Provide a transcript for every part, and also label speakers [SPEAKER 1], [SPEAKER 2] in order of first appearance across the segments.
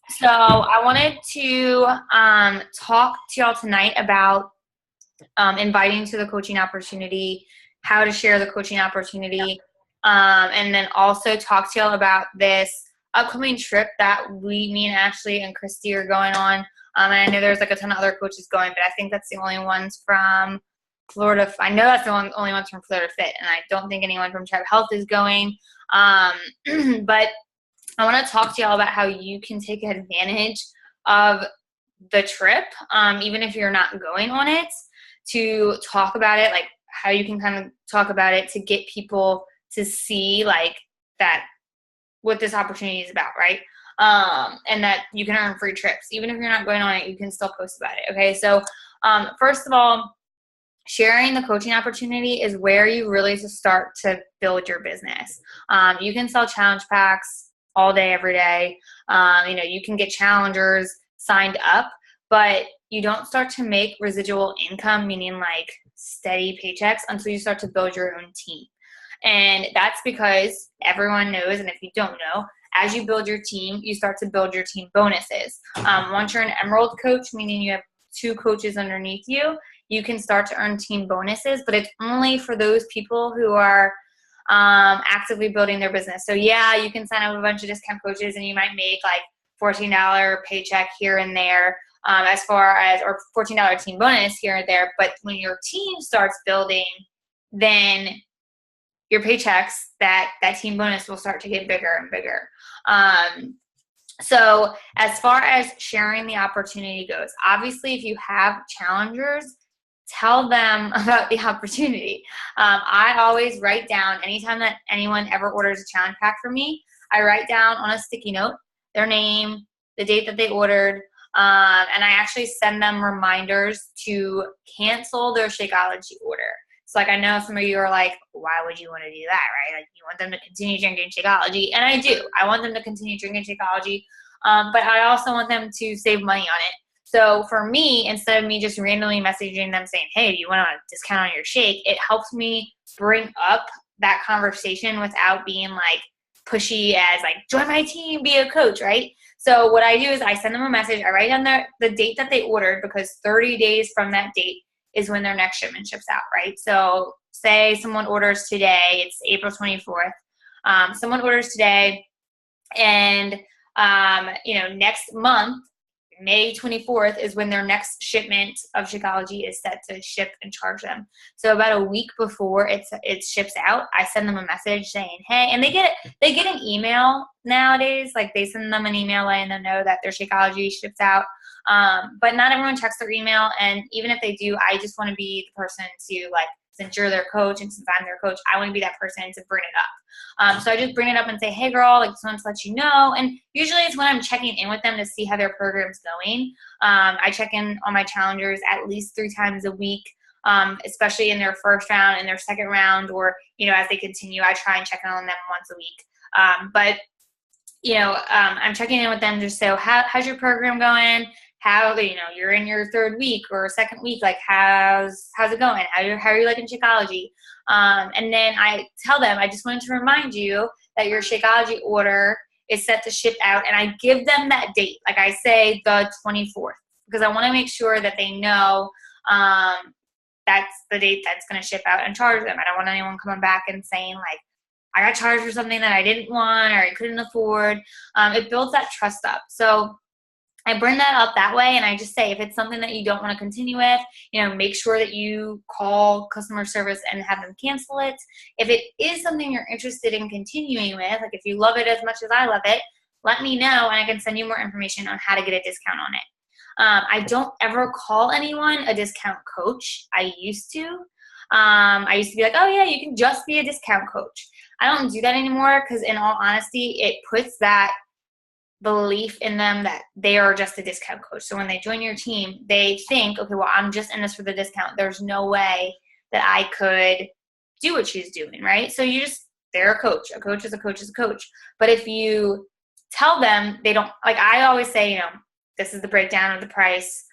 [SPEAKER 1] So I wanted to talk to y'all tonight about inviting to the coaching opportunity, how to share the coaching opportunity, and then also talk to y'all about this upcoming trip that me and Ashley and Christy are going on. And I know there's like a ton of other coaches going, but I think that's the only ones from Florida. I know that's the only ones from Florida Fit, and I don't think anyone from Tribe Health is going. But I want to talk to y'all about how you can take advantage of the trip, even if you're not going on it, to talk about it, like how you can kind of talk about it to get people to see like that what this opportunity is about, right? And that you can earn free trips. Even if you're not going on it, you can still post about it, okay? So first of all, sharing the coaching opportunity is where you really just start to build your business. You can sell challenge packs all day, every day. You can get challengers signed up, but you don't start to make residual income, meaning like steady paychecks, until you start to build your own team. And that's because everyone knows, and if you don't know, as you build your team, you start to build your team bonuses. Once you're an Emerald coach, meaning you have 2 coaches underneath you, you can start to earn team bonuses, but it's only for those people who are actively building their business. So yeah, you can sign up a bunch of discount coaches and you might make like $14 paycheck here and there, or $14 team bonus here and there. But when your team starts building, then your paychecks, that team bonus will start to get bigger and bigger. So as far as sharing the opportunity goes, obviously if you have challengers, tell them about the opportunity. I always write down, anytime that anyone ever orders a challenge pack from me, I write down on a sticky note their name, the date that they ordered, and I actually send them reminders to cancel their Shakeology order. So like I know some of you are like, why would you want to do that, right? Like you want them to continue drinking Shakeology, and I do. I want them to continue drinking Shakeology, but I also want them to save money on it. So for me, instead of me just randomly messaging them saying, hey, do you want a discount on your shake? It helps me bring up that conversation without being like pushy as like, join my team, be a coach, right? So what I do is I send them a message. I write down the date that they ordered, because 30 days from that date is when their next shipment ships out, right? So say someone orders today, it's April 24th. Someone orders today, and next month, May 24th is when their next shipment of Shakeology is set to ship and charge them. So about a week before it ships out, I send them a message saying, hey, and they get an email nowadays. Like they send them an email letting them know that their Shakeology ships out. But not everyone checks their email. And even if they do, I just want to be the person to, like, since you're their coach and since I'm their coach, I want to be that person to bring it up. So I just bring it up and say, hey girl, like just wanted to let you know. And usually it's when I'm checking in with them to see how their program's going. I check in on my challengers at least 3 times a week, especially in their first round and their second round, or, as they continue, I try and check in on them once a week. I'm checking in with them just so how's your program going? How, you're in your 3rd week or 2nd week, like how's it going? How are you liking Shakeology? And then I tell them, I just wanted to remind you that your Shakeology order is set to ship out, and I give them that date. Like I say the 24th, because I want to make sure that they know that's the date that's going to ship out and charge them. I don't want anyone coming back and saying like, I got charged for something that I didn't want or I couldn't afford. It builds that trust up. So I bring that up that way, and I just say, if it's something that you don't want to continue with, make sure that you call customer service and have them cancel it. If it is something you're interested in continuing with, like if you love it as much as I love it, let me know and I can send you more information on how to get a discount on it. I don't ever call anyone a discount coach. I used to. I used to be like, oh yeah, you can just be a discount coach. I don't do that anymore, because in all honesty, it puts that belief in them that they are just a discount coach. So when they join your team, they think, okay, well, I'm just in this for the discount. There's no way that I could do what she's doing, right? So they're a coach. A coach is a coach is a coach. But if you tell them, they don't, like I always say, this is the breakdown of the price,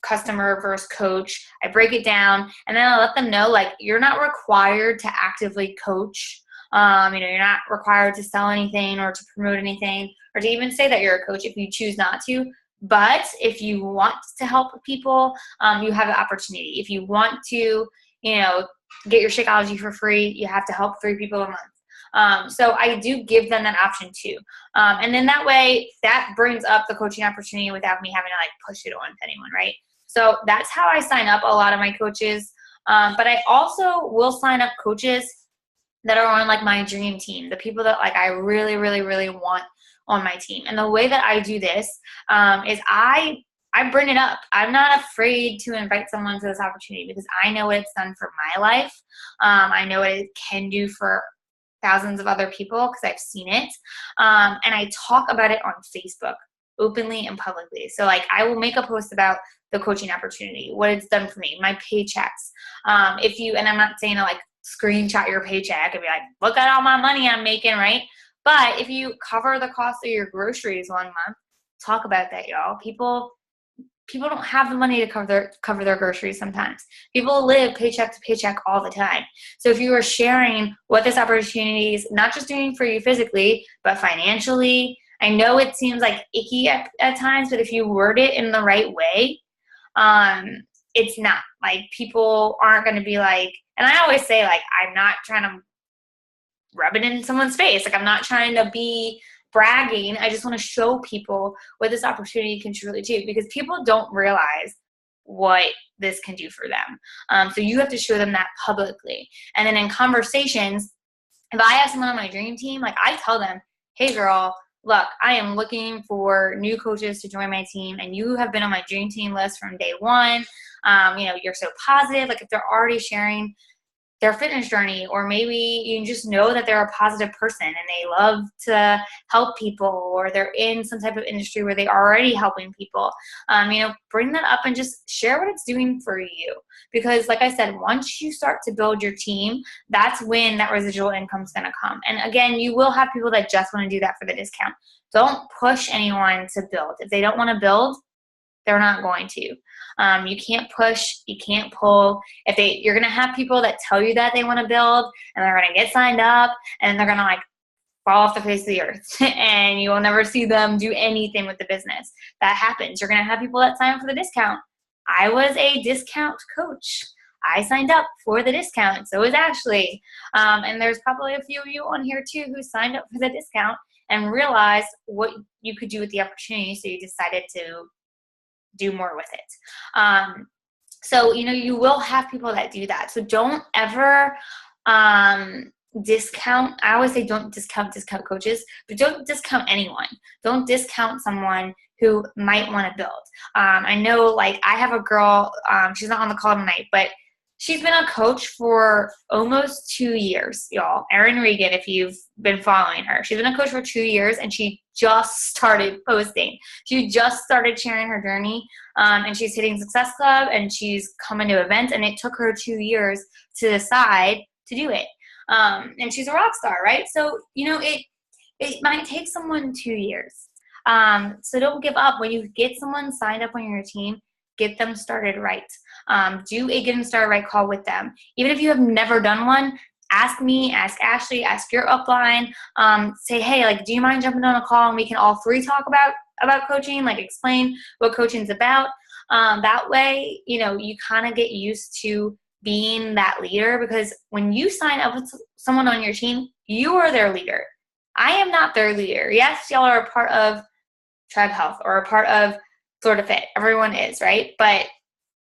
[SPEAKER 1] customer versus coach. I break it down, and then I let them know, like, you're not required to actively coach. You're not required to sell anything or to promote anything or to even say that you're a coach if you choose not to. But if you want to help people, you have the opportunity. If you want to, get your Shakeology for free, you have to help 3 people a month. So I do give them that option too. And then that way, that brings up the coaching opportunity without me having to like push it on to anyone, right? So that's how I sign up a lot of my coaches. But I also will sign up coaches that are on like my dream team, the people that like I really, really, really want on my team. And the way that I do this is I bring it up. I'm not afraid to invite someone to this opportunity because I know what it's done for my life. I know what it can do for thousands of other people because I've seen it. And I talk about it on Facebook openly and publicly. So like I will make a post about the coaching opportunity, what it's done for me, my paychecks. And I'm not saying to like screenshot your paycheck and be like, look at all my money I'm making, right? But if you cover the cost of your groceries one month, talk about that, y'all. People don't have the money to cover their groceries sometimes. People live paycheck to paycheck all the time. So if you are sharing what this opportunity is not just doing for you physically, but financially, I know it seems like icky at times, but if you word it in the right way, it's not. Like people aren't going to be like, and I always say like, I'm not trying to rub it in someone's face. Like I'm not trying to be bragging. I just want to show people what this opportunity can truly do because people don't realize what this can do for them. So you have to show them that publicly. And then in conversations, if I have someone on my dream team, like I tell them, hey girl, look, I am looking for new coaches to join my team and you have been on my dream team list from day one. You're so positive. Like if they're already sharing their fitness journey, or maybe you just know that they're a positive person and they love to help people, or they're in some type of industry where they're already helping people, bring that up and just share what it's doing for you. Because like I said, once you start to build your team, that's when that residual income is going to come. And again, you will have people that just want to do that for the discount. Don't push anyone to build. If they don't want to build, they're not going to. You can't push, you can't pull. You're going to have people that tell you that they want to build and they're going to get signed up and they're going to like fall off the face of the earth and you will never see them do anything with the business. That happens. You're going to have people that sign up for the discount. I was a discount coach. I signed up for the discount. So was Ashley. And there's probably a few of you on here too who signed up for the discount and realized what you could do with the opportunity. So you decided to do more with it. So, you will have people that do that. So don't ever discount. I always say don't discount coaches, but don't discount anyone. Don't discount someone who might want to build. I know like I have a girl, she's not on the call tonight, but she's been a coach for almost 2 years, y'all. Erin Regan, if you've been following her. She's been a coach for 2 years, and she just started posting. She just started sharing her journey, and she's hitting Success Club, and she's coming to events, and it took her 2 years to decide to do it. And she's a rock star, right? So, it might take someone 2 years. So don't give up. When you get someone signed up on your team, get them started right. Do a get them started right call with them. Even if you have never done one, ask me, ask Ashley, ask your upline. Say, hey, like, do you mind jumping on a call and we can all 3 talk about coaching, like explain what coaching's about. That way, you kind of get used to being that leader, because when you sign up with someone on your team, you are their leader. I am not their leader. Yes, y'all are a part of Tribe Health or a part of Florida Fit. Everyone is, right? But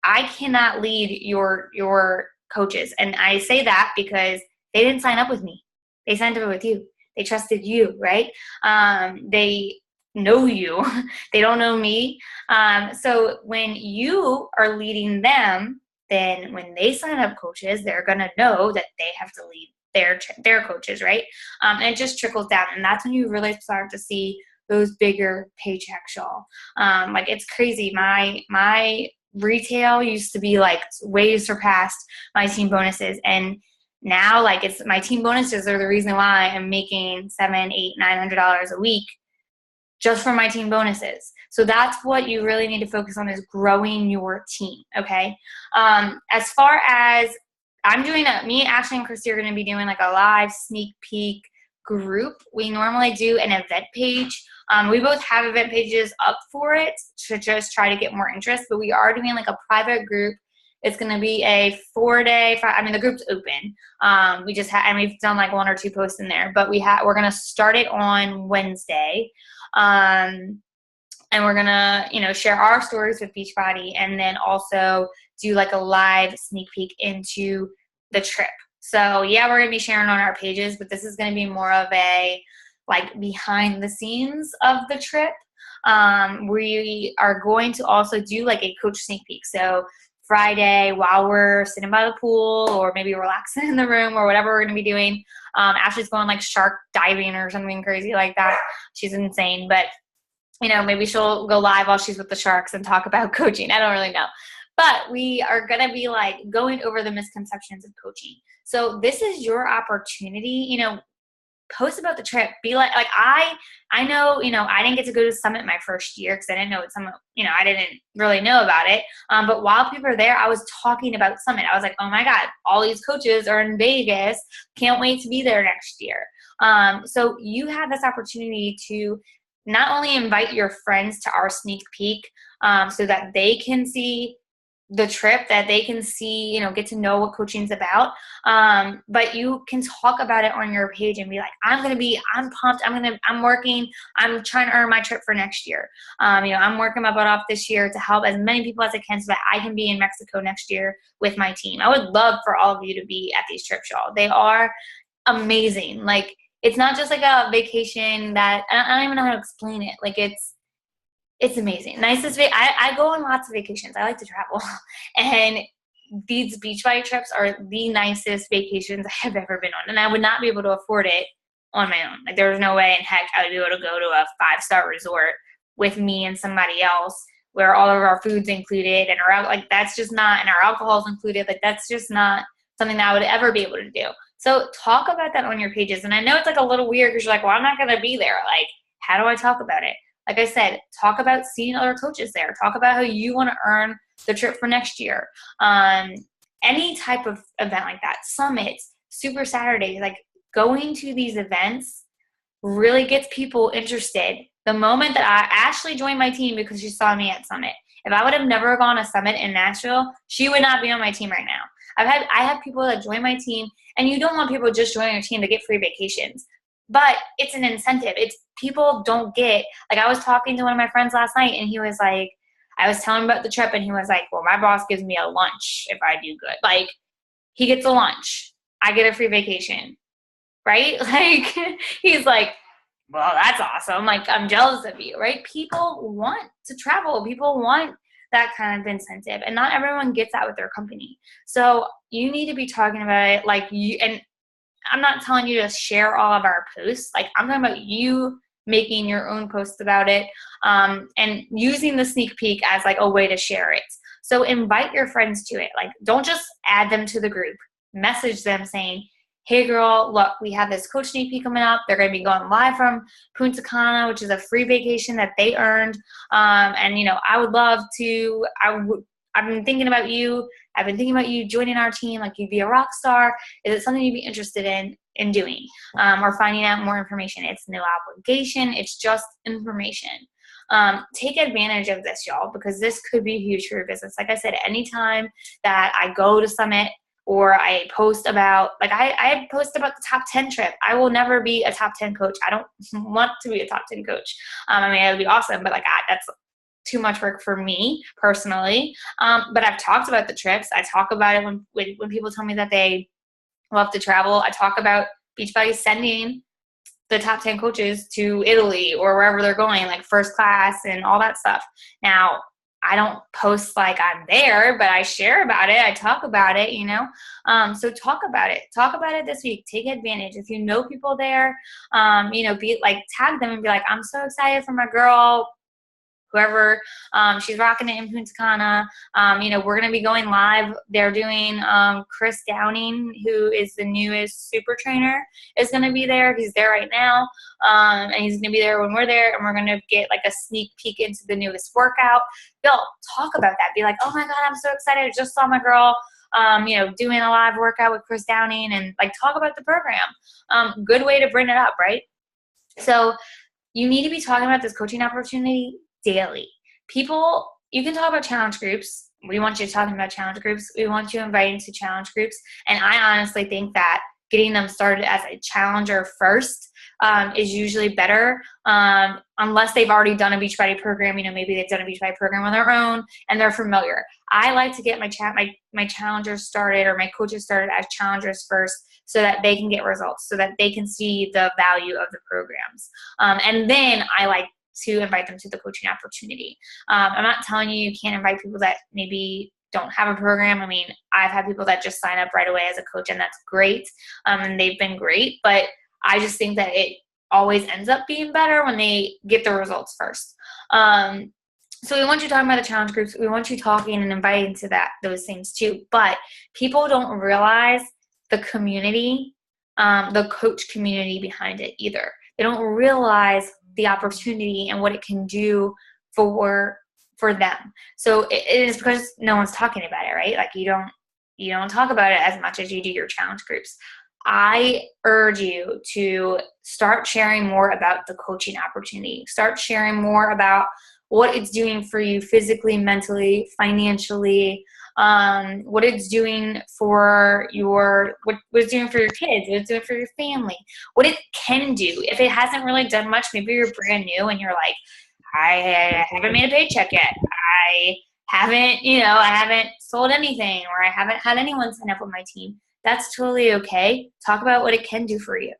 [SPEAKER 1] I cannot lead your coaches. And I say that because they didn't sign up with me. They signed up with you. They trusted you, right? They know you. They don't know me. So when you are leading them, then when they sign up coaches, they're going to know that they have to lead their coaches, right? And it just trickles down. And that's when you really start to see those bigger paychecks, y'all. Like, it's crazy. My retail used to be like way surpassed my team bonuses, and now like it's my team bonuses are the reason why I'm making $700, $800, $900 a week just from my team bonuses. So that's what you really need to focus on, is growing your team. Okay. As far as I'm doing me, Ashley, and Christy are going to be doing like a live sneak peek group, we normally do an event page. We both have event pages up for it to just try to get more interest, but we are doing like a private group. It's going to be a 4-day, I mean, the group's open. We just had, and we've done like 1 or 2 posts in there, but we're going to start it on Wednesday. And we're going to, you know, share our stories with Beachbody, and then also do like a live sneak peek into the trip. So yeah, we're going to be sharing on our pages, but this is going to be more of a like behind the scenes of the trip. We are going to also do like a coach sneak peek. So Friday, while we're sitting by the pool or maybe relaxing in the room or whatever we're going to be doing, Ashley's going like shark diving or something crazy like that. She's insane, but you know, maybe she'll go live while she's with the sharks and talk about coaching. I don't really know. But we are going to be like going over the misconceptions of coaching. So this is your opportunity, you know, post about the trip. Be like I know, you know, I didn't get to go to Summit my first year because I didn't know what Summit, you know, I didn't really know about it. But while people are there, I was talking about Summit. I was like, oh my God, all these coaches are in Vegas. Can't wait to be there next year. So you have this opportunity to not only invite your friends to our sneak peek so that they can see the trip, that they can see, you know, get to know what coaching's about. But you can talk about it on your page and be like, I'm pumped. I'm working. I'm trying to earn my trip for next year. You know, I'm working my butt off this year to help as many people as I can so that I can be in Mexico next year with my team. I would love for all of you to be at these trips, y'all. They are amazing. Like, it's not just like a vacation that, I don't even know how to explain it. Like, it's amazing. I go on lots of vacations. I like to travel. And these Beachbody trips are the nicest vacations I have ever been on. And I would not be able to afford it on my own. Like, there's no way in heck I would be able to go to a 5-star resort with me and somebody else where all of our food's included and that's just not, and our alcohol's included. Like, that's just not something that I would ever be able to do. So talk about that on your pages. And I know it's like a little weird because you're like, well, I'm not going to be there. Like, how do I talk about it? Like I said, talk about seeing other coaches there. Talk about how you want to earn the trip for next year. Any type of event like that, summits, Super Saturdays, like going to these events really gets people interested. The moment that Ashley joined my team because she saw me at Summit. If I would have never gone a Summit in Nashville, she would not be on my team right now. I have people that join my team, and you don't want people just joining your team to get free vacations. But it's an incentive. It's people don't get, like I was talking to one of my friends last night and he was like, I was telling him about the trip and he was like, well, my boss gives me a lunch if I do good. Like, he gets a lunch. I get a free vacation, right? Like, he's like, well, that's awesome. Like, I'm jealous of you, right? People want to travel. People want that kind of incentive. And not everyone gets that with their company. So you need to be talking about it like you, and I'm not telling you to share all of our posts. Like, I'm talking about you making your own posts about it and using the sneak peek as like a way to share it. So invite your friends to it. Like, don't just add them to the group. Message them saying, hey girl, look, we have this coach sneak peek coming up. They're going to be going live from Punta Cana, which is a free vacation that they earned. And, you know, I would love to, I've been thinking about you. I've been thinking about you joining our team. Like, you'd be a rock star. Is it something you'd be interested in doing or finding out more information? It's no obligation. It's just information. Take advantage of this, y'all, because this could be huge for your business. Like I said, anytime that I go to Summit or I post about, like I post about the top 10 trip. I will never be a top 10 coach. I don't want to be a top 10 coach. I mean, it would be awesome, but like that's too much work for me personally. But I've talked about the trips. I talk about it when people tell me that they love to travel. I talk about Beachbody sending the top 10 coaches to Italy or wherever they're going, like first class and all that stuff. Now, I don't post like I'm there, but I share about it. I talk about it, you know? So talk about it. Talk about it this week. Take advantage. If you know people there, you know, be like, tag them and be like, I'm so excited for my girl, whoever, she's rocking it in Punta Cana. You know, we're going to be going live. They're doing Chris Downing, who is the newest super trainer, is going to be there. He's there right now. And he's going to be there when we're there. And we're going to get like a sneak peek into the newest workout. They'll talk about that. Be like, oh my God, I'm so excited. I just saw my girl doing a live workout with Chris Downing and like talk about the program. Good way to bring it up, right? So you need to be talking about this coaching opportunity daily. You can talk about challenge groups. We want you talking about challenge groups. We want you inviting to challenge groups. And I honestly think that getting them started as a challenger first is usually better, unless they've already done a Beachbody program. Maybe they've done a Beachbody program on their own and they're familiar. I like to get my challengers started, or my coaches started as challengers first, so that they can get results, so that they can see the value of the programs. And then I like to invite them to the coaching opportunity. I'm not telling you can't invite people that maybe don't have a program. I mean, I've had people that just sign up right away as a coach, and that's great. And they've been great, but I just think that it always ends up being better when they get the results first. So we want you talking about the challenge groups. We want you talking and inviting to those things too. But people don't realize the community, the coach community behind it either. They don't realize the opportunity and what it can do for them. So it is because no one's talking about it, right? Like you don't talk about it as much as you do your challenge groups. I urge you to start sharing more about the coaching opportunity. Start sharing more about what it's doing for you physically, mentally, financially, what it's doing for what it's doing for your kids, what it's doing for your family, what it can do. If it hasn't really done much, maybe you're brand new and you're like, I haven't made a paycheck yet. I haven't sold anything, or I haven't had anyone sign up with my team. That's totally okay. Talk about what it can do for you.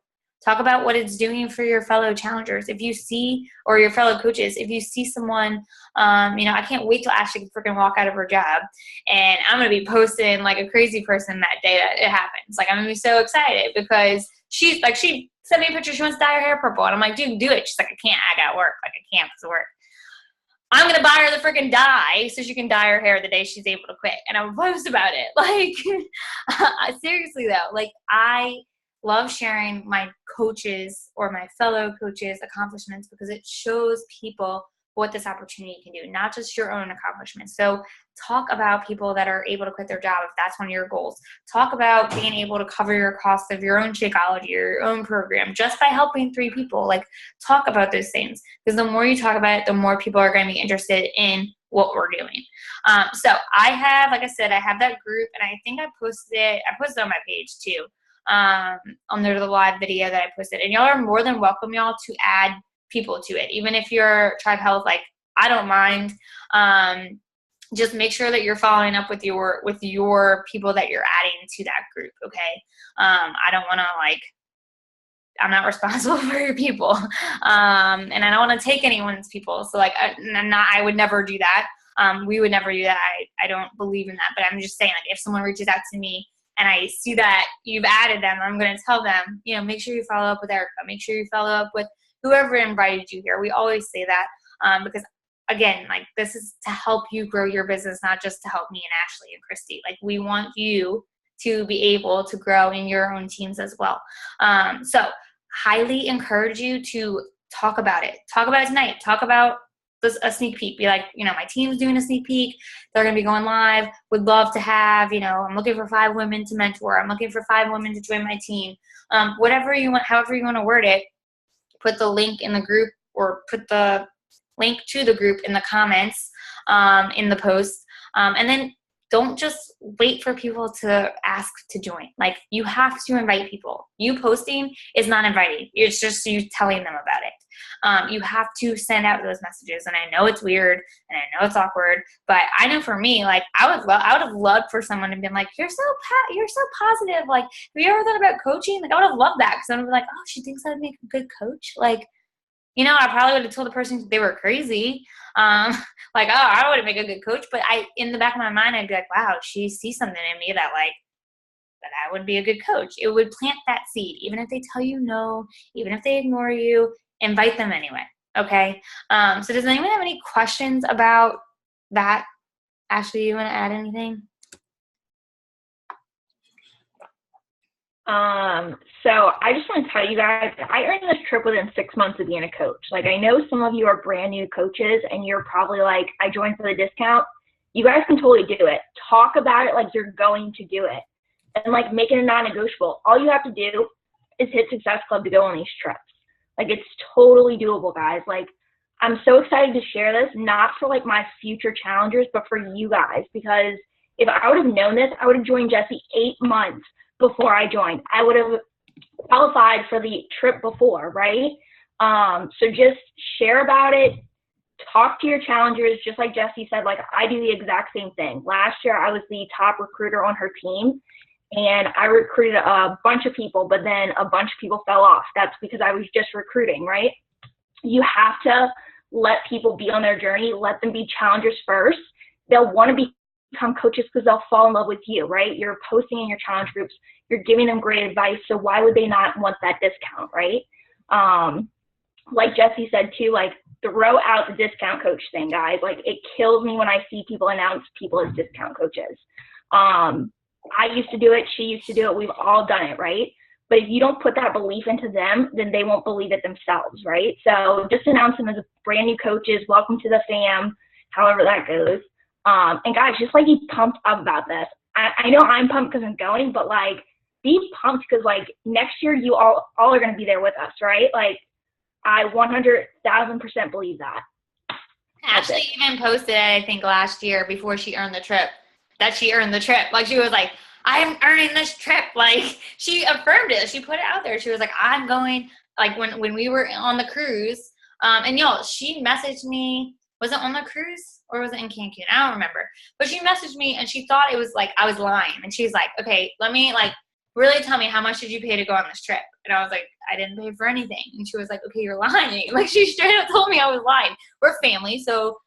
[SPEAKER 1] Talk about what it's doing for your fellow challengers. If you see, or your fellow coaches, if you see someone, I can't wait till Ashley can freaking walk out of her job, and I'm going to be posting like a crazy person that day that it happens. Like, I'm going to be so excited because she sent me a picture. She wants to dye her hair purple. And I'm like, dude, do it. She's like, I can't. I got work. Like, I can't because of work. I'm going to buy her the freaking dye so she can dye her hair the day she's able to quit. And I would post about it. Like, seriously though, like, I love sharing my coaches or my fellow coaches' accomplishments because it shows people what this opportunity can do, not just your own accomplishments. So talk about people that are able to quit their job if that's one of your goals. Talk about being able to cover your cost of your own Shakeology or your own program just by helping 3 people. Like, talk about those things, because the more you talk about it, the more people are going to be interested in what we're doing. So I have, like I said, I have that group, and I think I posted it on my page too, under the live video that I posted. And y'all are more than welcome, y'all, to add people to it. Even if you're Tribe Health, like, I don't mind. Just make sure that you're following up with your people that you're adding to that group. Okay. I don't want to, I'm not responsible for your people. And I don't want to take anyone's people. So I would never do that. We would never do that. I don't believe in that, but I'm just saying, like, if someone reaches out to me and I see that you've added them, I'm going to tell them, make sure you follow up with Erica. Make sure you follow up with whoever invited you here. We always say that because, again, like, this is to help you grow your business, not just to help me and Ashley and Christy. Like, we want you to be able to grow in your own teams as well. So highly encourage you to talk about it. Talk about it tonight. Talk about a sneak peek. Be like, my team's doing a sneak peek. They're going to be going live. Would love to have, I'm looking for 5 women to mentor. I'm looking for 5 women to join my team. Whatever you want, however you want to word it, put the link in the group, or put the link to the group in the comments in the post. And then don't just wait for people to ask to join. Like, you have to invite people. You posting is not inviting. It's just you telling them about it. You have to send out those messages. And I know it's weird and I know it's awkward, but I know for me, like, I would have loved for someone to be like, you're so positive. Like, have you ever thought about coaching? Like, I would have loved that, because I would be like, oh, she thinks I'd make a good coach. Like, I probably would have told the person they were crazy. Like, oh, I wouldn't make a good coach. But in the back of my mind, I'd be like, wow, she sees something in me that I would be a good coach. It would plant that seed. Even if they tell you no, even if they ignore you, invite them anyway. Okay. So does anyone have any questions about that? Ashley, you want to add anything?
[SPEAKER 2] So I just want to tell you guys, I earned this trip within 6 months of being a coach. Like, I know some of you are brand new coaches and you're probably like, I joined for the discount. you guys can totally do it. Talk about it like you're going to do it, and like make it a non-negotiable. All you have to do is hit Success Club to go on these trips. Like, it's totally doable, guys. Like, I'm so excited to share this, not for like my future challengers, but for you guys, because if I would have known this, I would have joined Jesse 8 months before I joined. I would have qualified for the trip before, right? So just share about it. Talk to your challengers, just like Jesse said. Like, I do the exact same thing. Last year, I was the top recruiter on her team, and I recruited a bunch of people, but then a bunch of people fell off. That's because I was just recruiting, right? You have to let people be on their journey. Let them be challengers first. They'll want to become coaches because they'll fall in love with you, right? You're posting in your challenge groups. You're giving them great advice. So why would they not want that discount, right? Like Jesse said too, like, throw out the discount coach thing, guys. Like, it kills me when I see people announce people as discount coaches. I used to do it. She used to do it. We've all done it, right? But if you don't put that belief into them, then they won't believe it themselves, right? So just announce them as brand new coaches. Welcome to the fam, however that goes. And guys, just like, be pumped up about this. I know I'm pumped because I'm going, but like, be pumped because like next year you all are going to be there with us, right? Like, I 100,000% believe that.
[SPEAKER 1] Ashley even posted, I think last year before she earned the trip, that she earned the trip. Like, she was like, I'm earning this trip. Like, she affirmed it. She put it out there. She was like, I'm going, like, when we were on the cruise, and she messaged me. Was it on the cruise or was it in Cancun? I don't remember. But she messaged me and she thought it was like I was lying. And she's like, okay, let me like really tell me, how much did you pay to go on this trip? And I was like, I didn't pay for anything. And she was like, okay, you're lying. Like, she straight up told me I was lying. We're family, so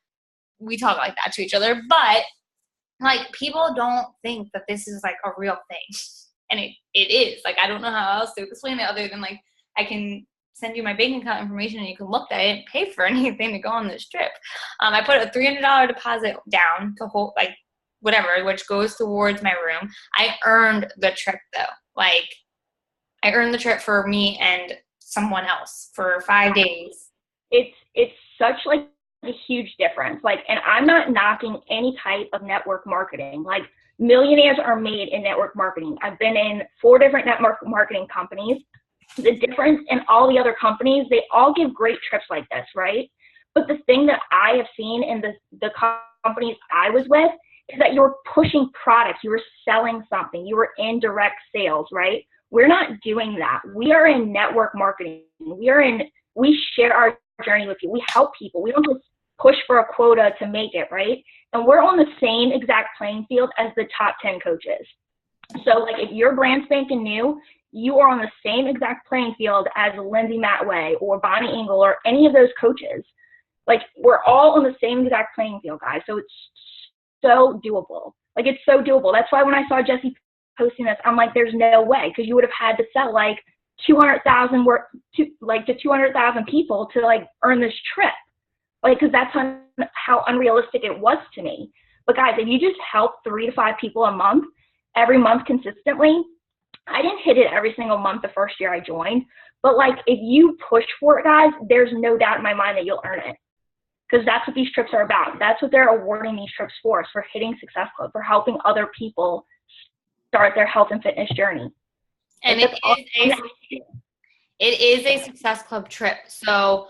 [SPEAKER 1] we talk like that to each other. But like, people don't think that this is like a real thing. And it is. Like, I don't know how else to explain it other than like, I can send you my bank account information and you can look at it. I didn't pay for anything to go on this trip. I put a $300 deposit down to hold, like, whatever, which goes towards my room. I earned the trip though. Like, I earned the trip for me and someone else for 5 days.
[SPEAKER 2] It's such like a huge difference. Like, and I'm not knocking any type of network marketing. Like, millionaires are made in network marketing. I've been in 4 different network marketing companies. The difference in all the other companies, they all give great trips like this, right? But the thing that I have seen in the companies I was with is that you're pushing products, you were selling something, you were in direct sales, right? We're not doing that. We are in network marketing. We share our journey with you. We help people. We don't just push for a quota to make it, right? And we're on the same exact playing field as the top 10 coaches. So like, if you're brand spanking new, you are on the same exact playing field as Lindsay Matway or Bonnie Engel or any of those coaches. Like, we're all on the same exact playing field, guys. So it's so doable. Like, it's so doable. That's why when I saw Jesse posting this, I'm like, there's no way, because you would have had to sell like 200,000 to 200,000 people to like earn this trip. Like, because that's how unrealistic it was to me. But guys, if you just help 3 to 5 people a month, every month consistently, I didn't hit it every single month the first year I joined, but like, if you push for it, guys, there's no doubt in my mind that you'll earn it. Because that's what these trips are about. That's what they're awarding these trips for hitting Success Club, for helping other people start their health and fitness journey.
[SPEAKER 1] And it is a Success Club trip. So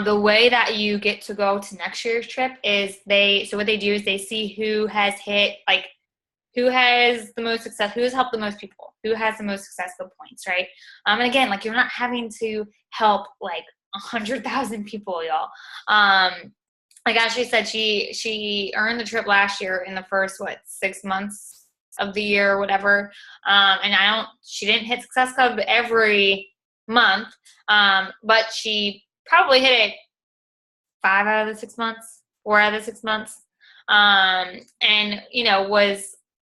[SPEAKER 1] the way that you get to go to next year's trip is what they do is they see who has hit, like, who has the most success, who has helped the most people, who has the most successful points, right? And again, like, you're not having to help like 100,000 people, y'all. Like Ashley said, she earned the trip last year in the first 6 months of the year or whatever. And she didn't hit Success Club every month, but she probably hit it 5 out of the 6 months, 4 out of the 6 months, and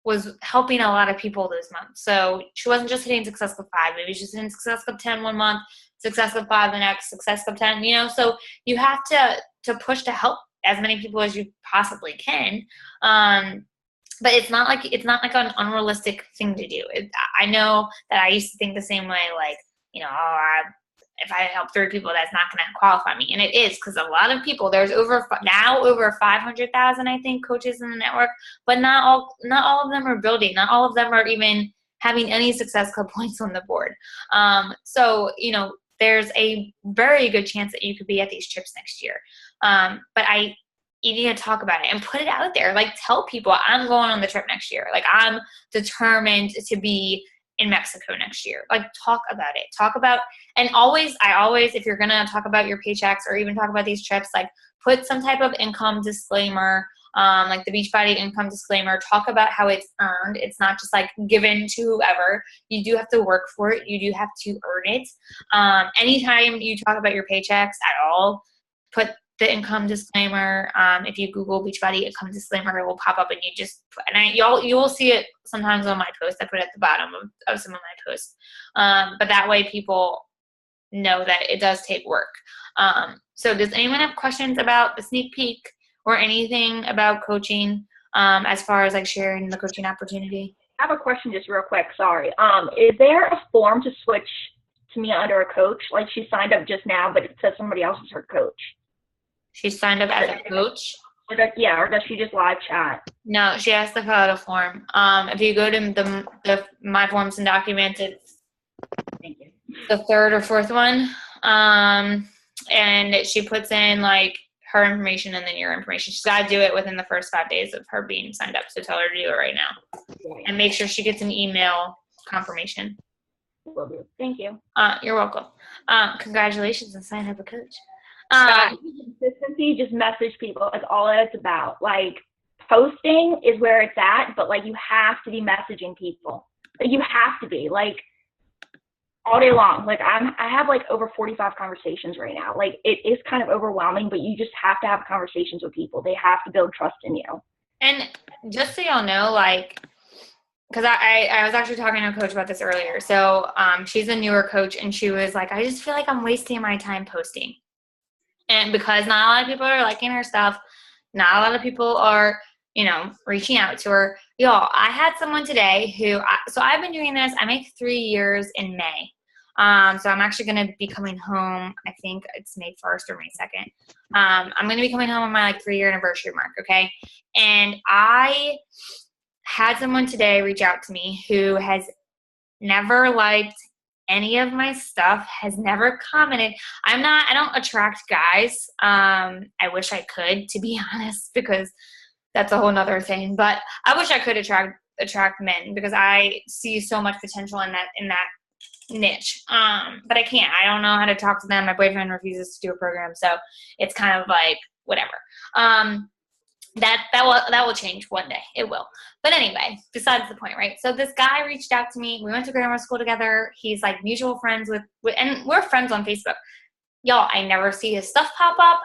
[SPEAKER 1] was helping a lot of people those months. So she wasn't just hitting Success Club 5, maybe she's hitting Success Club 10 one month, Success Club 5 the next, Success Club 10, so you have to push to help as many people as you possibly can. But it's not like an unrealistic thing to do. I know that I used to think the same way, like, if I help 3 people, that's not going to qualify me. And it is, because a lot of people, there's over 500,000, I think, coaches in the network, but not all of them are building. Not all of them are even having any Success Club points on the board. So, there's a very good chance that you could be at these trips next year. But you need to talk about it and put it out there. Like, tell people, I'm going on the trip next year. Like, I'm determined to be in Mexico next year. Like, talk about it. And I always, if you're going to talk about your paychecks or even talk about these trips, like, put some type of income disclaimer, like the Beachbody income disclaimer. Talk about how it's earned. It's not just like given to whoever. You do have to work for it. You do have to earn it. Anytime you talk about your paychecks at all, put the income disclaimer. If you Google Beachbody income disclaimer, it will pop up, and you will see it sometimes on my post. I put it at the bottom of some of my posts. But that way people know that it does take work. So does anyone have questions about the sneak peek or anything about coaching, as far as like sharing the coaching opportunity?
[SPEAKER 2] I have a question just real quick. Sorry. Is there a form to switch to me under a coach? Like, she signed up just now, but it says somebody else is her coach.
[SPEAKER 1] She signed up as a coach?
[SPEAKER 2] Or does she just live chat?
[SPEAKER 1] No, she has to fill out a form. If you go to the My Forms and Documents, it's
[SPEAKER 2] Thank you.
[SPEAKER 1] the 3rd or 4th one. And she puts in like her information and then your information. She's got to do it within the first 5 days of her being signed up. So tell her to do it right now. Yeah. And make sure she gets an email confirmation.
[SPEAKER 2] Will do. Thank you.
[SPEAKER 1] You're welcome. Congratulations on signing up a coach.
[SPEAKER 2] Consistency, just message people. That's all that it's about. Like, posting is where it's at, but like, you have to be messaging people. You have to be, like, all day long. Like, I have like over 45 conversations right now. Like, it is kind of overwhelming, but you just have to have conversations with people. They have to build trust in you.
[SPEAKER 1] And just so y'all know, like, because I was actually talking to a coach about this earlier. So she's a newer coach, and she was like, I just feel like I'm wasting my time posting. And because not a lot of people are liking her stuff, not a lot of people are, reaching out to her. Y'all, I had someone today so I've been doing this. I make 3 years in May. So I'm actually going to be coming home. I think it's May 1st or May 2nd. I'm going to be coming home on my 3-year anniversary mark. Okay. And I had someone today reach out to me who has never liked any of my stuff, has never commented. I don't attract guys. I wish I could, to be honest, because that's a whole nother thing. But I wish I could attract men, because I see so much potential in that niche. But I can't. I don't know how to talk to them. My boyfriend refuses to do a program, so it's kind of like whatever. That will change one day. It will. But anyway, besides the point, right? So this guy reached out to me. We went to grammar school together. He's like mutual friends with and we're friends on Facebook. Y'all, I never see his stuff pop up.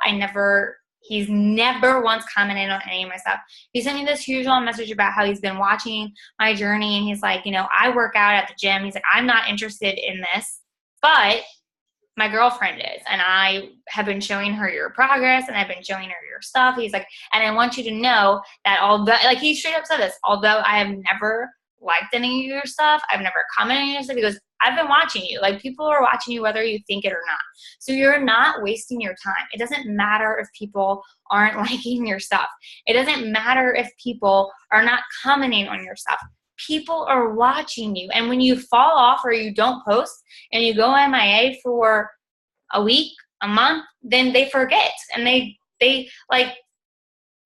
[SPEAKER 1] He's never once commented on any of my stuff. He sent me this huge long message about how he's been watching my journey, and he's like, I work out at the gym. He's like, I'm not interested in this, but my girlfriend is, and I have been showing her your progress, and I've been showing her your stuff. He's like, and I want you to know that although, like, he straight up said this, although I have never liked any of your stuff, I've never commented on your stuff, because I've been watching you. Like, people are watching you whether you think it or not. So you're not wasting your time. It doesn't matter if people aren't liking your stuff. It doesn't matter if people are not commenting on your stuff. People are watching you. And when you fall off or you don't post and you go MIA for a week, a month, then they forget. And they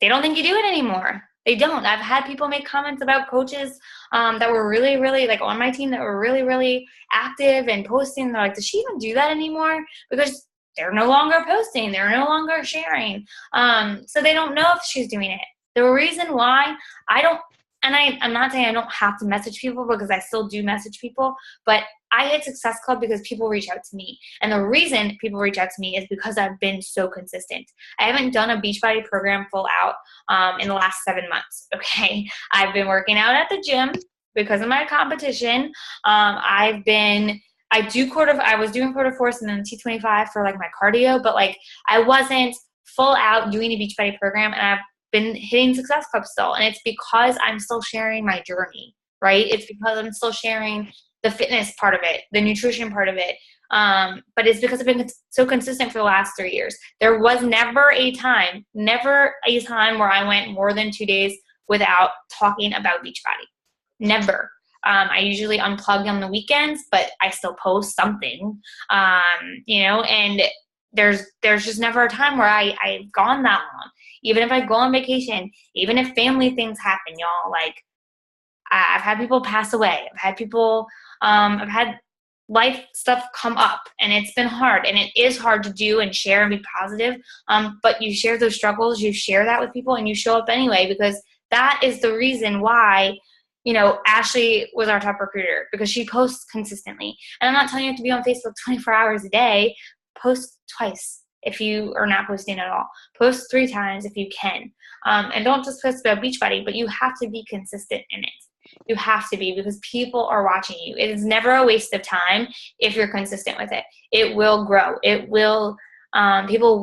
[SPEAKER 1] don't think you do it anymore. They don't. I've had people make comments about coaches that were really, really, like, on my team, that were really, really active and posting. They're like, does she even do that anymore? Because they're no longer posting. They're no longer sharing. So they don't know if she's doing it. The reason why I'm not saying I don't have to message people, because I still do message people, but I hit Success Club because people reach out to me. And the reason people reach out to me is because I've been so consistent. I haven't done a Beachbody program full out in the last 7 months, okay? I've been working out at the gym because of my competition. I was doing quarter force and then T25 for like my cardio, but like I wasn't full out doing a Beachbody program, and I've been hitting Success Club still. And it's because I'm still sharing my journey, right? It's because I'm still sharing the fitness part of it, the nutrition part of it. But it's because I've been so consistent for the last 3 years. There was never a time where I went more than 2 days without talking about Beachbody. Never. I usually unplug on the weekends, but I still post something, and there's just never a time where I've gone that long. Even if I go on vacation, even if family things happen, y'all, like I've had people pass away. I've had life stuff come up, and it's been hard, and it is hard to do and share and be positive. But you share those struggles, you share that with people, and you show up anyway, because that is the reason why, Ashley was our top recruiter, because she posts consistently. And I'm not telling you to be on Facebook 24 hours a day. Post twice if you are not posting at all. Post 3 times if you can. And don't just post about Beachbody, but you have to be consistent in it. You have to be, because people are watching you. It is never a waste of time if you're consistent with it. It will grow. It will, people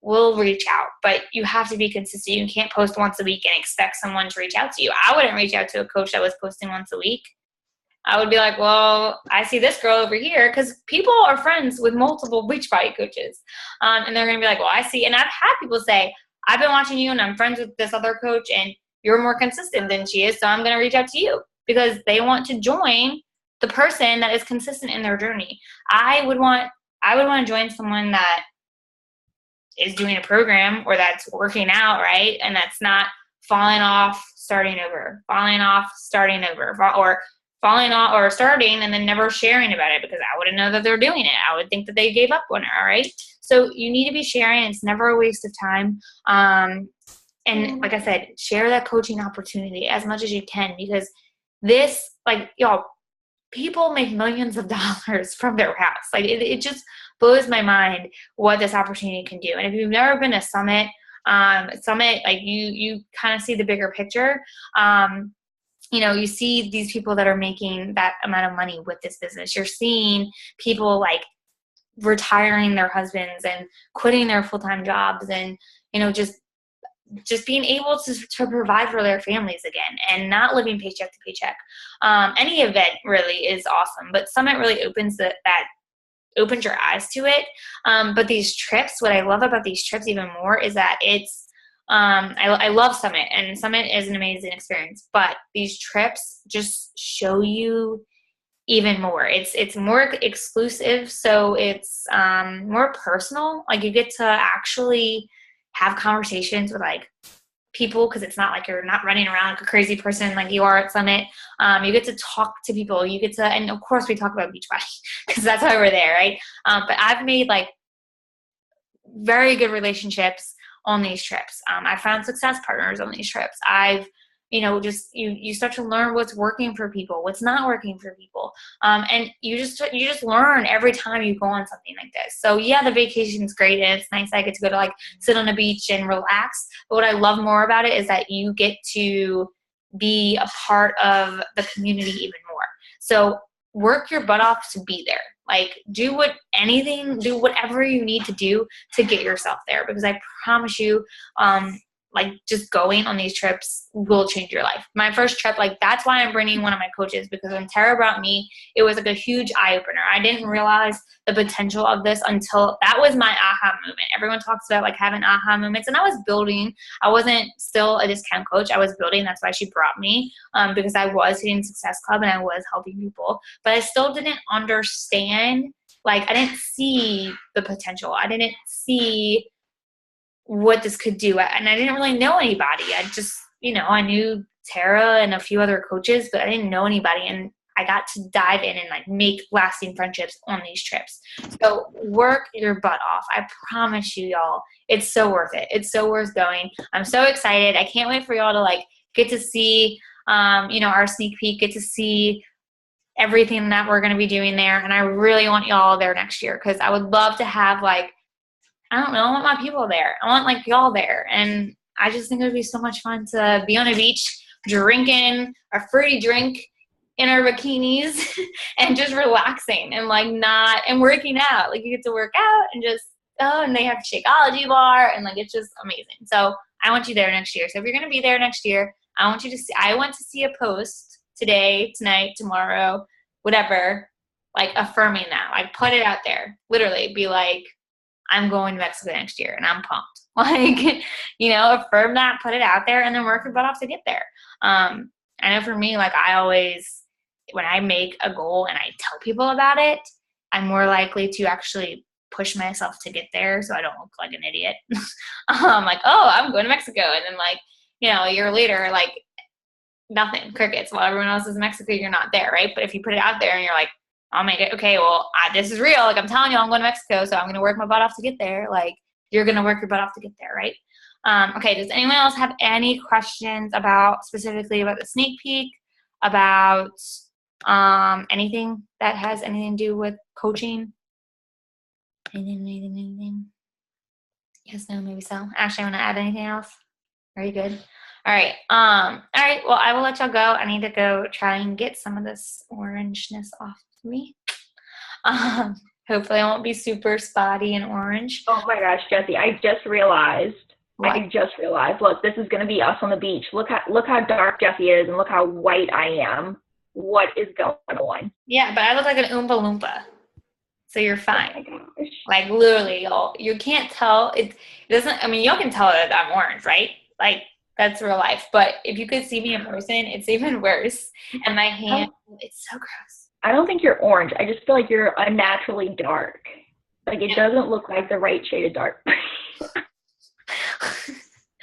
[SPEAKER 1] will reach out, but you have to be consistent. You can't post once a week and expect someone to reach out to you. I wouldn't reach out to a coach that was posting once a week. I would be like, well, I see this girl over here, because people are friends with multiple Beachbody coaches. And they're going to be like, well, I see. And I've had people say, I've been watching you and I'm friends with this other coach and you're more consistent than she is, so I'm going to reach out to you, because they want to join the person that is consistent in their journey. I would want to join someone that is doing a program or that's working out, right? And that's not falling off, starting over, or falling off or starting and then never sharing about it, because I wouldn't know that they're doing it. I would think that they gave up on it, all right? So you need to be sharing. It's never a waste of time. And like I said, share that coaching opportunity as much as you can, because this, like, y'all, people make millions of dollars from their house. Like, it just blows my mind what this opportunity can do. And if you've never been to Summit, like you kind of see the bigger picture. You see these people that are making that amount of money with this business. You're seeing people like retiring their husbands and quitting their full-time jobs, and, just being able to provide for their families again and not living paycheck to paycheck. Any event really is awesome, but Summit really opens opens your eyes to it. But these trips, what I love about these trips even more is that it's, I love Summit, and Summit is an amazing experience, but these trips just show you even more. It's more exclusive, so it's more personal. Like, you get to actually have conversations with like people, because it's not like you're not running around like a crazy person like you are at Summit. You get to talk to people. You get to, and of course we talk about Beachbody because that's why we're there, right? But I've made like very good relationships on these trips. I found success partners on these trips. I've, you start to learn what's working for people, what's not working for people. And you just learn every time you go on something like this. So yeah, the vacation's great, and it's nice. I get to go to like sit on a beach and relax. But what I love more about it is that you get to be a part of the community even more. So work your butt off to be there. Like, do whatever you need to do to get yourself there, because I promise you, like, just going on these trips will change your life. My first trip, like, that's why I'm bringing one of my coaches, because when Tara brought me, it was like a huge eye opener. I didn't realize the potential of this until that was my aha moment. Everyone talks about like having aha moments, and I was building. I wasn't still a discount coach. I was building. That's why she brought me, because I was hitting Success Club and I was helping people, but I still didn't understand. Like, I didn't see the potential. I didn't see what this could do. And I didn't really know anybody. I just, I knew Tara and a few other coaches, but I didn't know anybody. And I got to dive in and like make lasting friendships on these trips. So work your butt off. I promise you, y'all, it's so worth it. It's so worth going. I'm so excited. I can't wait for y'all to like get to see, our sneak peek, get to see everything that we're going to be doing there. And I really want y'all there next year, because I would love to have like, I don't know, I want my people there. I want like y'all there. And I just think it would be so much fun to be on a beach drinking a fruity drink in our bikinis and just relaxing and like and working out. Like, you get to work out and just, and they have Shakeology bar, and like, it's just amazing. So I want you there next year. So if you're going to be there next year, I want to see a post today, tonight, tomorrow, whatever, like affirming that, like put it out there, literally be like, I'm going to Mexico next year and I'm pumped. Like, you know, affirm that, put it out there, and then work your butt off to get there. I know for me, like I always, when I make a goal and I tell people about it, I'm more likely to actually push myself to get there so I don't look like an idiot. Like, oh, I'm going to Mexico. And then like, you know, a year later, like nothing, crickets. While everyone else is in Mexico, you're not there, right? But if you put it out there and you're like, I'll make it, okay, well, this is real. Like I'm telling you, I'm going to Mexico, so I'm going to work my butt off to get there. Like you're going to work your butt off to get there, right? Okay, does anyone else have any questions specifically about the sneak peek, about anything that has anything to do with coaching? Anything? Yes, no, maybe so. Ashley, want to add anything else? Are you good? All right. All right. Well, I will let y'all go. I need to go try and get some of this orangeness off of me. Hopefully I won't be super spotty and orange.
[SPEAKER 2] Oh my gosh, Jessie, I just realized.
[SPEAKER 1] What?
[SPEAKER 2] Look, this is gonna be us on the beach. Look how dark Jessie is and look how white I am. What is going on?
[SPEAKER 1] Yeah, but I look like an Oompa Loompa. So you're fine.
[SPEAKER 2] Oh my gosh.
[SPEAKER 1] Like literally, you can't tell. It doesn't, I mean, you can tell that I'm orange, right? Like that's real life. But if you could see me in person, it's even worse. And my hand, it's so gross.
[SPEAKER 2] I don't think you're orange. I just feel like you're unnaturally dark. Like it doesn't look like the right shade of dark.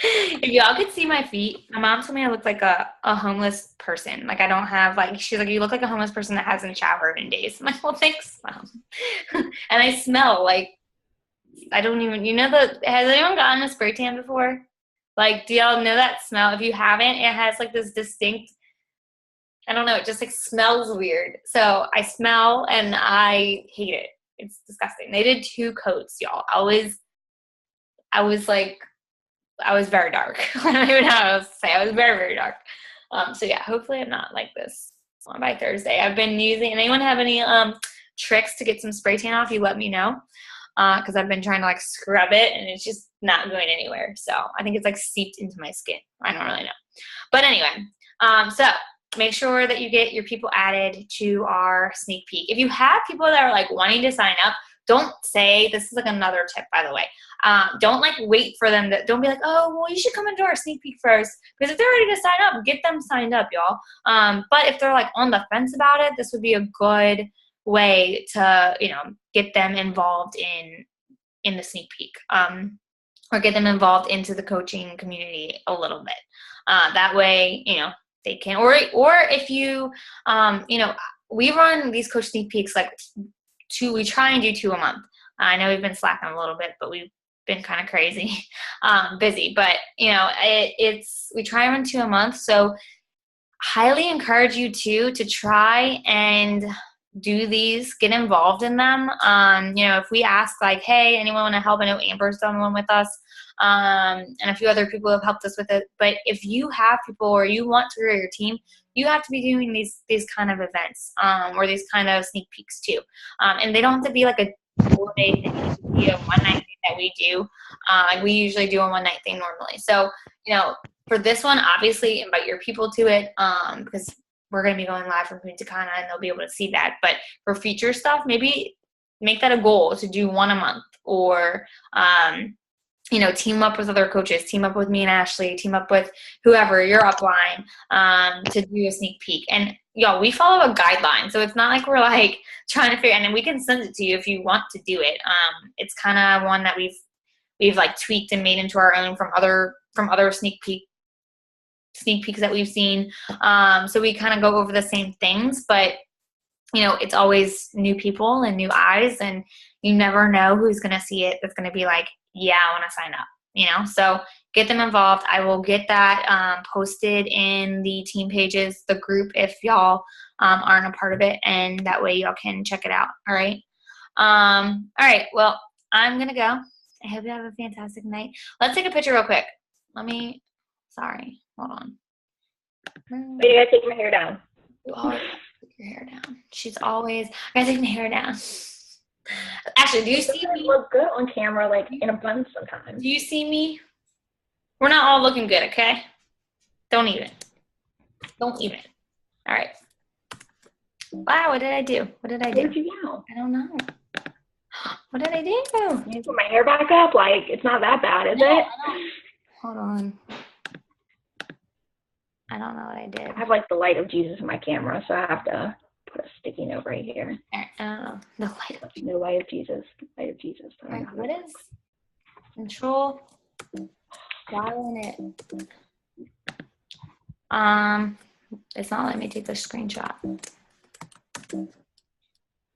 [SPEAKER 1] If y'all could see my feet, my mom told me I look like a homeless person. Like I don't have like, she's like, you look like a homeless person that hasn't showered in days. I'm like, well, thanks, Mom. And I smell like, I don't even, has anyone gotten a spray tan before? Like, do y'all know that smell? If you haven't, it has like this distinct, I don't know, it just like smells weird. So I smell and I hate it. It's disgusting. They did 2 coats, y'all. I was very dark. I don't even know how else to say. I was very, very dark. So yeah, hopefully I'm not like this by Thursday. I've been using, anyone have any tricks to get some spray tan off? You let me know. Because I've been trying to like scrub it and it's just not going anywhere. So I think it's like seeped into my skin. I don't really know. But anyway, so make sure that you get your people added to our sneak peek. If you have people that are like wanting to sign up, don't say, this is like another tip, by the way. Don't like wait for them don't be like, oh, well, you should come into our sneak peek first. Because if they're ready to sign up, get them signed up, y'all. But if they're like on the fence about it, this would be a good way to, get them involved in the sneak peek, or get them involved into the coaching community a little bit. That way, they can, or if you, we run these coach sneak peeks like we try and do 2 a month. I know we've been slacking a little bit, but we've been kind of crazy, busy, but we try and run 2 a month. So highly encourage you to try and do these, get involved in them. If we ask like, hey, anyone want to help? I know Amber's done one with us, and a few other people have helped us with it. But if you have people or you want to grow your team, you have to be doing these kind of events, or these kind of sneak peeks too. And they don't have to be like a 4-day thing. It should be a one-night thing that we do. We usually do a one-night thing normally. So, for this one, obviously invite your people to it, because we're going to be going live from Punta Cana and they'll be able to see that. But for future stuff, maybe make that a goal to do 1 a month, or, team up with other coaches, team up with me and Ashley, team up with whoever, your upline, to do a sneak peek. And y'all, we follow a guideline. So it's not like we're like trying to figure, and then we can send it to you if you want to do it. It's kind of one that we've like tweaked and made into our own from other sneak peeks that we've seen. So we kind of go over the same things, but it's always new people and new eyes, and you never know who's going to see it that's going to be like, yeah, I want to sign up, so get them involved. I will get that posted in the team pages, the group, if y'all aren't a part of it, and that way y'all can check it out. All right. All right. Well, I'm going to go. I hope you have a fantastic night. Let's take a picture real quick. Sorry. Hold on.
[SPEAKER 2] Wait, I gotta take my hair down.
[SPEAKER 1] You always take your hair down. She's always, I gotta take my hair down. Actually, do you see me?
[SPEAKER 2] Look good on camera, like in a bun sometimes.
[SPEAKER 1] Do you see me? We're not all looking good, okay? Don't even. All right. Wow, what did I do? What did I do?
[SPEAKER 2] Where did you go?
[SPEAKER 1] I don't know. What did I do?
[SPEAKER 2] You put my hair back up? Like, it's not that bad, is it?
[SPEAKER 1] Hold on. I don't know what I did.
[SPEAKER 2] I have like the light of Jesus in my camera, so I have to put a sticky note right here.
[SPEAKER 1] I don't know. The light of Jesus.
[SPEAKER 2] The light of Jesus. Light of Jesus.
[SPEAKER 1] All right, what is control? Why isn't it? It's not letting me take the screenshot. All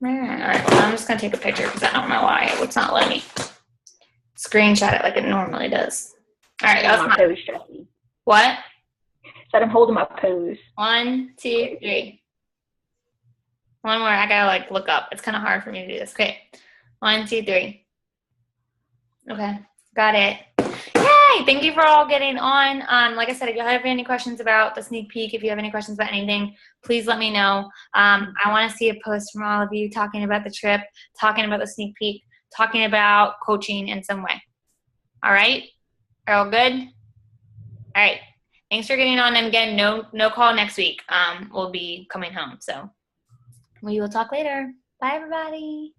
[SPEAKER 1] right, well, I'm just gonna take a picture because I don't know why it's not letting me screenshot it like it normally does. All right, that's my
[SPEAKER 2] pose, Jesse.
[SPEAKER 1] What?
[SPEAKER 2] Said I'm holding my pose. 1, 2, 3.
[SPEAKER 1] One more. I gotta like look up. It's kind of hard for me to do this. Okay, 1, 2, 3. Okay, got it. Yay! Thank you for all getting on. Like I said, if you have any questions about the sneak peek, if you have any questions about anything, please let me know. I want to see a post from all of you talking about the trip, talking about the sneak peek, talking about coaching in some way. All right? Are all good? All right. Thanks for getting on. And again, no call next week. We'll be coming home. So we will talk later. Bye, everybody.